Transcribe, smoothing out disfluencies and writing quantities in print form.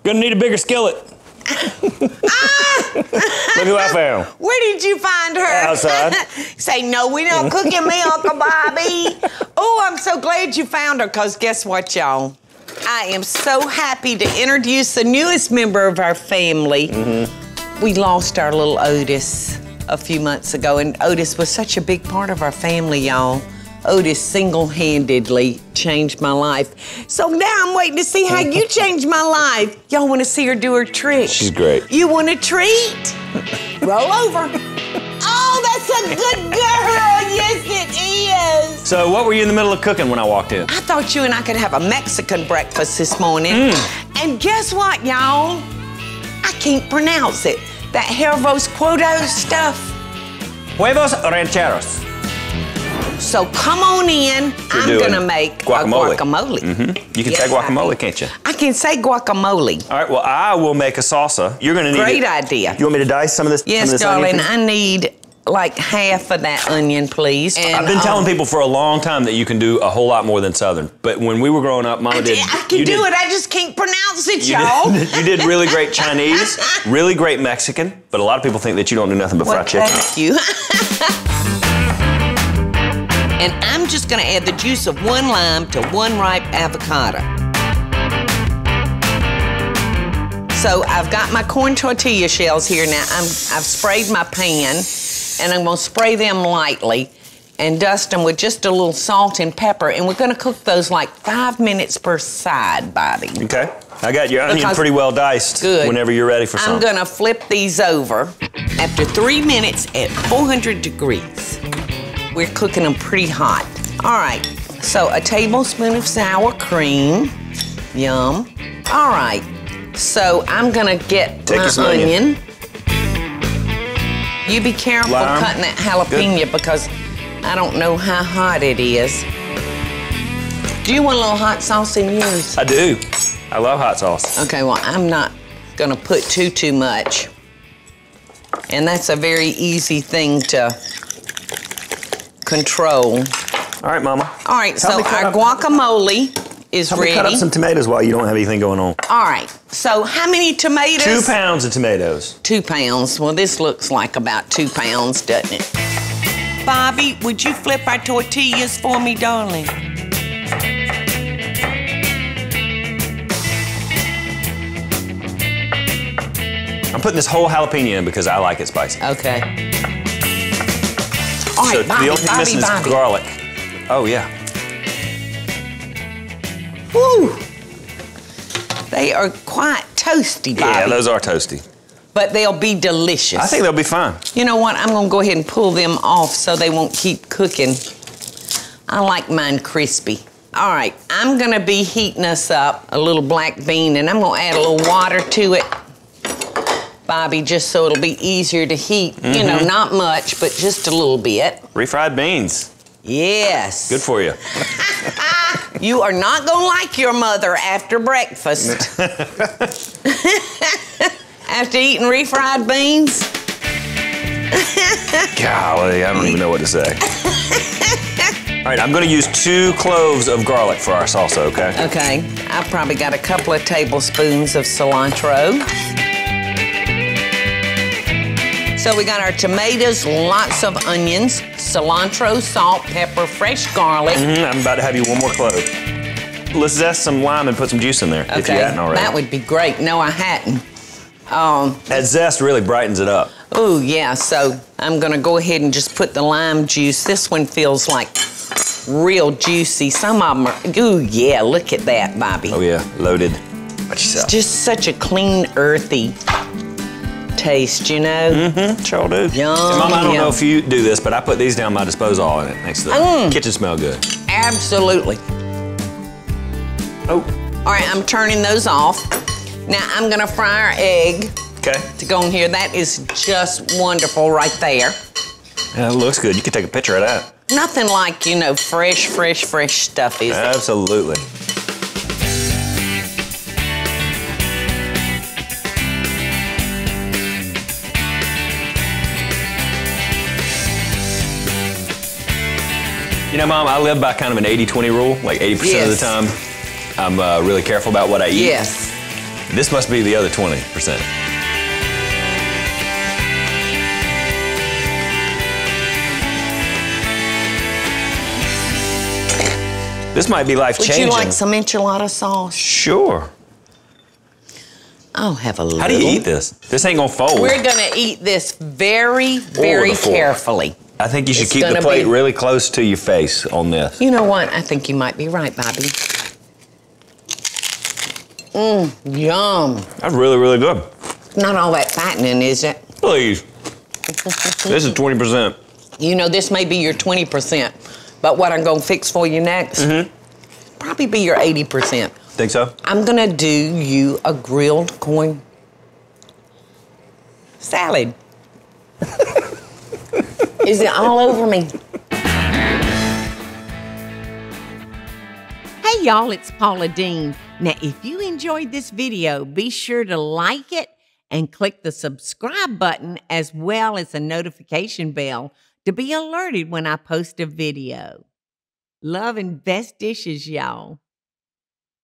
Gonna need a bigger skillet. Look who I found. Where did you find her? Outside. Say, no, we don't cook in me, Uncle Bobby. Oh, I'm so glad you found her, because guess what, y'all? I am so happy to introduce the newest member of our family. We lost our little Otis a few months ago, and Otis was such a big part of our family, y'all. Otis single-handedly changed my life. So now I'm waiting to see how you changed my life. Y'all want to see her do her trick? She's great. You want a treat? Roll over. Oh, that's a good girl. Yes, it is. So what were you in the middle of cooking when I walked in? I thought you and I could have a Mexican breakfast this morning. And guess what, y'all? I can't pronounce it. That Huevos stuff. Huevos Rancheros. So come on in. I'm gonna make guacamole. a guacamole. You can say guacamole, can't you? I can say guacamole. All right, well, I will make a salsa. You're gonna need Great idea. You want me to dice some of this? Yes, darling, I need like half of that onion, please. And, I've been telling people for a long time that you can do a whole lot more than Southern. But when we were growing up, Mama did. I can do it, I just can't pronounce it, y'all. You did really great Chinese, really great Mexican, but a lot of people think that you don't do nothing but fried chicken. Thank you. And I'm just gonna add the juice of 1 lime to 1 ripe avocado. So I've got my corn tortilla shells here now. I've sprayed my pan, and I'm gonna spray them lightly and dust them with just a little salt and pepper, and we're gonna cook those like 5 minutes per side, Bobby. Okay. I got your onion pretty well diced. Good. Whenever you're ready for something. I'm gonna flip these over after 3 minutes at 400 degrees. We're cooking them pretty hot. All right, so a tablespoon of sour cream. Yum. All right, so I'm gonna get my onion. You be careful cutting that jalapeno because I don't know how hot it is. Do you want a little hot sauce in yours? I do. I love hot sauce. Okay, well, I'm not gonna put too much. And that's a very easy thing to control. All right, Mama. All right, so our guacamole is ready. Cut up some tomatoes while you don't have anything going on. All right, so how many tomatoes? 2 pounds of tomatoes. 2 pounds. Well, this looks like about 2 pounds, doesn't it? Bobby, would you flip our tortillas for me, darling? I'm putting this whole jalapeno in because I like it spicy. Okay. All right, so the only thing missing is garlic. Oh, yeah. Woo! They are quite toasty, Bobby. Yeah, those are toasty. But they'll be delicious. I think they'll be fine. You know what? I'm gonna go ahead and pull them off so they won't keep cooking. I like mine crispy. All right, I'm gonna be heating us up a little black bean, and I'm gonna add a little water to it, Bobby, just so it'll be easier to heat. You know, not much, but just a little bit. Refried beans. Yes. Good for you. You are not gonna like your mother after breakfast. After eating refried beans. Golly, I don't even know what to say. All right, I'm gonna use 2 cloves of garlic for our salsa, okay? Okay, I've probably got a couple of tablespoons of cilantro. So we got our tomatoes, lots of onions, cilantro, salt, pepper, fresh garlic. I'm about to have you 1 more clove. Let's zest some lime and put some juice in there, if you hadn't already. That would be great. No, I hadn't. That zest really brightens it up. Oh, yeah, so I'm gonna go ahead and just put the lime juice. This one feels like real juicy. Some of them are, ooh, yeah, look at that, Bobby. Oh, yeah, loaded. Watch yourself. It's just such a clean, earthy taste, you know? Sure do. Yum, and Mama, I don't know if you do this, but I put these down my disposal in it next to the kitchen smell good. Absolutely. Oh. All right, I'm turning those off. Now I'm gonna fry our egg. Okay. To go in here. That is just wonderful right there. Yeah, it looks good. You can take a picture of that. Nothing like, you know, fresh stuff, is it? Absolutely. You know, Mom, I live by kind of an 80-20 rule. Like 80% of the time, I'm really careful about what I eat. Yes. This must be the other 20%. This might be life-changing. Would you like some enchilada sauce? Sure. I'll have a little. How do you eat this? This ain't gonna fold. We're gonna eat this very, very carefully. I think you should keep the plate really close to your face on this. You know what? I think you might be right, Bobby. Yum. That's really, really good. Not all that fattening, is it? Please. This is 20%. You know, this may be your 20%, but what I'm gonna fix for you next, probably be your 80%. Think so? I'm gonna do you a grilled corn salad. Is it all over me? Hey y'all, it's Paula Deen. Now, if you enjoyed this video, be sure to like it and click the subscribe button as well as the notification bell to be alerted when I post a video. Love and best dishes, y'all.